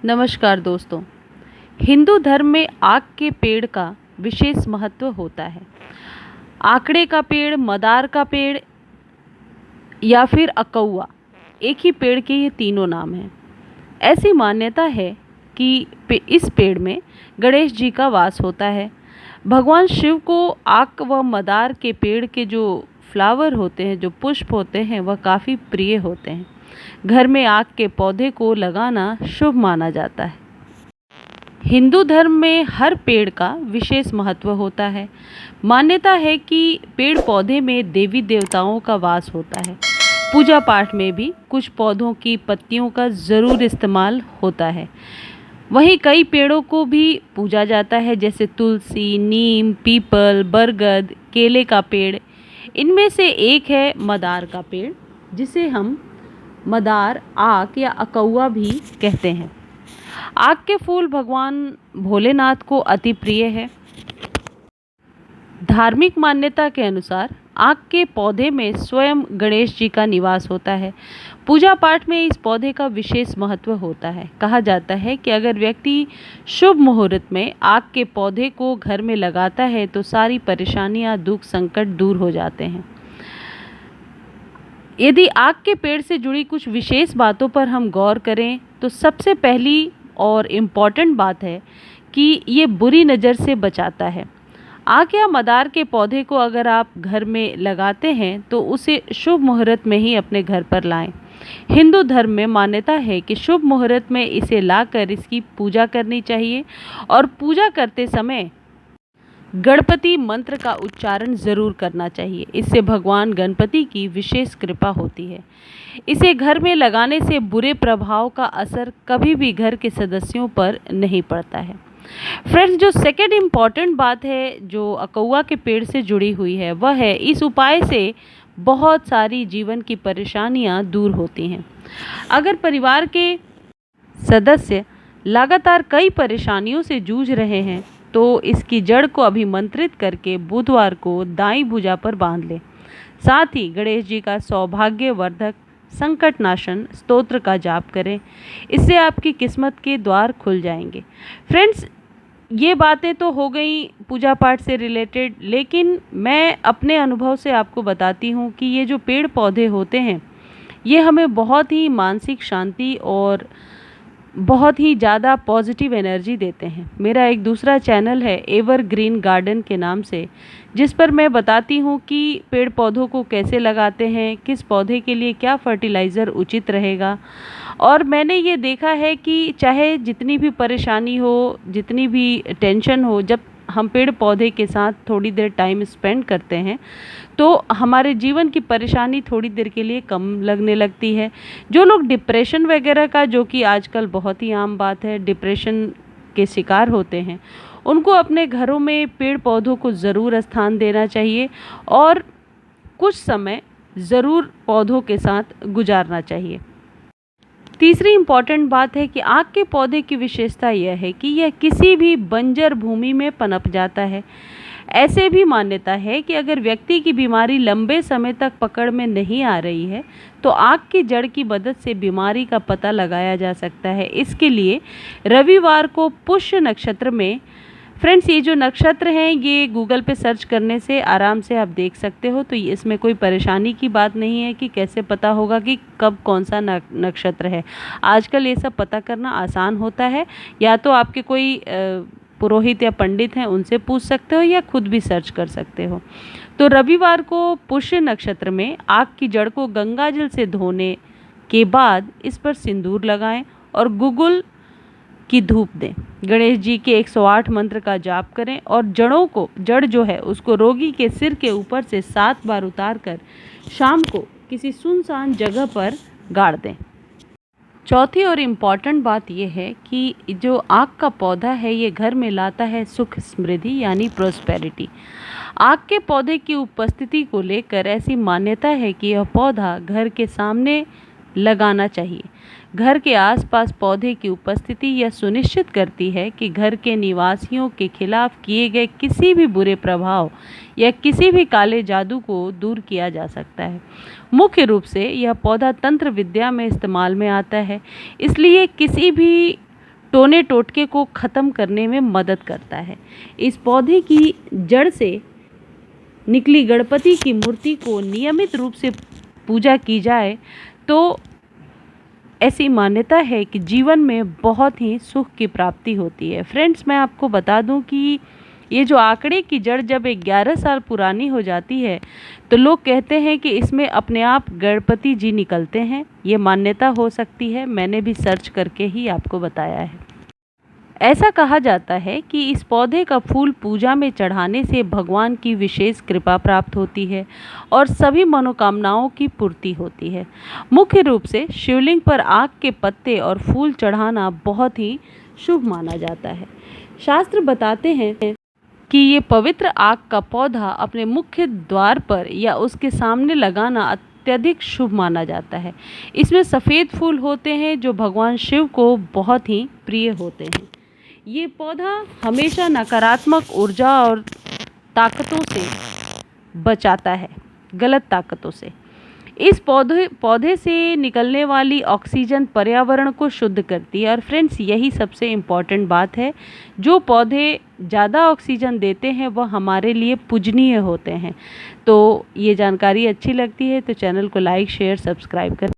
नमस्कार दोस्तों। हिंदू धर्म में आक के पेड़ का विशेष महत्व होता है। आकड़े का पेड़, मदार का पेड़ या फिर अकौआ, एक ही पेड़ के ये तीनों नाम हैं। ऐसी मान्यता है कि इस पेड़ में गणेश जी का वास होता है। भगवान शिव को आक व मदार के पेड़ के जो फ्लावर होते हैं, जो पुष्प होते हैं, वह काफ़ी प्रिय होते हैं। घर में आक के पौधे को लगाना शुभ माना जाता है। हिंदू धर्म में हर पेड़ का विशेष महत्व होता है। मान्यता है कि पेड़ पौधे में देवी देवताओं का वास होता है। पूजा पाठ में भी कुछ पौधों की पत्तियों का ज़रूर इस्तेमाल होता है। वहीं कई पेड़ों को भी पूजा जाता है, जैसे तुलसी, नीम, पीपल, बरगद, केले का पेड़। इनमें से एक है मदार का पेड़, जिसे हम मदार, आक या अकौआ भी कहते हैं। आक के फूल भगवान भोलेनाथ को अति प्रिय है। धार्मिक मान्यता के अनुसार आक के पौधे में स्वयं गणेश जी का निवास होता है। पूजा पाठ में इस पौधे का विशेष महत्व होता है। कहा जाता है कि अगर व्यक्ति शुभ मुहूर्त में आक के पौधे को घर में लगाता है तो सारी परेशानियां, दुख, संकट दूर हो जाते हैं। यदि आक के पेड़ से जुड़ी कुछ विशेष बातों पर हम गौर करें तो सबसे पहली और इम्पॉर्टेंट बात है कि ये बुरी नज़र से बचाता है। आक या मदार के पौधे को अगर आप घर में लगाते हैं तो उसे शुभ मुहूर्त में ही अपने घर पर लाएं। हिंदू धर्म में मान्यता है कि शुभ मुहूर्त में इसे लाकर इसकी पूजा करनी चाहिए और पूजा करते समय गणपति मंत्र का उच्चारण ज़रूर करना चाहिए। इससे भगवान गणपति की विशेष कृपा होती है। इसे घर में लगाने से बुरे प्रभाव का असर कभी भी घर के सदस्यों पर नहीं पड़ता है। फ्रेंड्स, जो सेकेंड इम्पॉर्टेंट बात है जो अकौआ के पेड़ से जुड़ी हुई है, वह है इस उपाय से बहुत सारी जीवन की परेशानियां दूर होती हैं। अगर परिवार के सदस्य लगातार कई परेशानियों से जूझ रहे हैं तो इसकी जड़ को अभिमंत्रित करके बुधवार को दाईं भुजा पर बांध लें। साथ ही गणेश जी का सौभाग्यवर्धक संकटनाशन स्तोत्र का जाप करें। इससे आपकी किस्मत के द्वार खुल जाएंगे। फ्रेंड्स, ये बातें तो हो गई पूजा पाठ से रिलेटेड, लेकिन मैं अपने अनुभव से आपको बताती हूँ कि ये जो पेड़ पौधे होते हैं ये हमें बहुत ही मानसिक शांति और बहुत ही ज़्यादा पॉजिटिव एनर्जी देते हैं। मेरा एक दूसरा चैनल है एवरग्रीन गार्डन के नाम से, जिस पर मैं बताती हूँ कि पेड़ पौधों को कैसे लगाते हैं, किस पौधे के लिए क्या फर्टिलाइज़र उचित रहेगा। और मैंने ये देखा है कि चाहे जितनी भी परेशानी हो, जितनी भी टेंशन हो, जब हम पेड़ पौधे के साथ थोड़ी देर टाइम स्पेंड करते हैं तो हमारे जीवन की परेशानी थोड़ी देर के लिए कम लगने लगती है। जो लोग डिप्रेशन वगैरह का, जो कि आजकल बहुत ही आम बात है, डिप्रेशन के शिकार होते हैं, उनको अपने घरों में पेड़ पौधों को ज़रूर स्थान देना चाहिए और कुछ समय ज़रूर पौधों के साथ गुजारना चाहिए। तीसरी इम्पॉर्टेंट बात है कि आक के पौधे की विशेषता यह है कि यह किसी भी बंजर भूमि में पनप जाता है। ऐसे भी मान्यता है कि अगर व्यक्ति की बीमारी लंबे समय तक पकड़ में नहीं आ रही है तो आक की जड़ की मदद से बीमारी का पता लगाया जा सकता है। इसके लिए रविवार को पुष्य नक्षत्र में, फ्रेंड्स ये जो नक्षत्र हैं ये गूगल पे सर्च करने से आराम से आप देख सकते हो, तो इसमें कोई परेशानी की बात नहीं है कि कैसे पता होगा कि कब कौन सा नक्षत्र है। आजकल ये सब पता करना आसान होता है। या तो आपके कोई पुरोहित या पंडित हैं, उनसे पूछ सकते हो या खुद भी सर्च कर सकते हो। तो रविवार को पुष्य नक्षत्र में आक की जड़ को गंगा जल से धोने के बाद इस पर सिंदूर लगाएं और गुगुल की धूप दें। गणेश जी के 108 मंत्र का जाप करें और जड़ जो है उसको रोगी के सिर के ऊपर से 7 बार उतार कर शाम को किसी सुनसान जगह पर गाड़ दें। चौथी और इम्पॉर्टेंट बात यह है कि जो आक का पौधा है ये घर में लाता है सुख समृद्धि यानी प्रोस्पेरिटी। आक के पौधे की उपस्थिति को लेकर ऐसी मान्यता है कि यह पौधा घर के सामने लगाना चाहिए। घर के आसपास पौधे की उपस्थिति यह सुनिश्चित करती है कि घर के निवासियों के खिलाफ किए गए किसी भी बुरे प्रभाव या किसी भी काले जादू को दूर किया जा सकता है। मुख्य रूप से यह पौधा तंत्र विद्या में इस्तेमाल में आता है, इसलिए किसी भी टोने टोटके को ख़त्म करने में मदद करता है। इस पौधे की जड़ से निकली गणपति की मूर्ति को नियमित रूप से पूजा की जाए तो ऐसी मान्यता है कि जीवन में बहुत ही सुख की प्राप्ति होती है। फ्रेंड्स, मैं आपको बता दूं कि ये जो आंकड़े की जड़ जब 11 साल पुरानी हो जाती है तो लोग कहते हैं कि इसमें अपने आप गणपति जी निकलते हैं। ये मान्यता हो सकती है, मैंने भी सर्च करके ही आपको बताया है। ऐसा कहा जाता है कि इस पौधे का फूल पूजा में चढ़ाने से भगवान की विशेष कृपा प्राप्त होती है और सभी मनोकामनाओं की पूर्ति होती है। मुख्य रूप से शिवलिंग पर आक के पत्ते और फूल चढ़ाना बहुत ही शुभ माना जाता है। शास्त्र बताते हैं कि ये पवित्र आक का पौधा अपने मुख्य द्वार पर या उसके सामने लगाना अत्यधिक शुभ माना जाता है। इसमें सफ़ेद फूल होते हैं जो भगवान शिव को बहुत ही प्रिय होते हैं। ये पौधा हमेशा नकारात्मक ऊर्जा और ताकतों से बचाता है, गलत ताकतों से। इस पौधे से निकलने वाली ऑक्सीजन पर्यावरण को शुद्ध करती है और फ्रेंड्स, यही सबसे इम्पॉर्टेंट बात है। जो पौधे ज़्यादा ऑक्सीजन देते हैं वह हमारे लिए पूजनीय होते हैं। तो ये जानकारी अच्छी लगती है तो चैनल को लाइक, शेयर, सब्सक्राइब करें।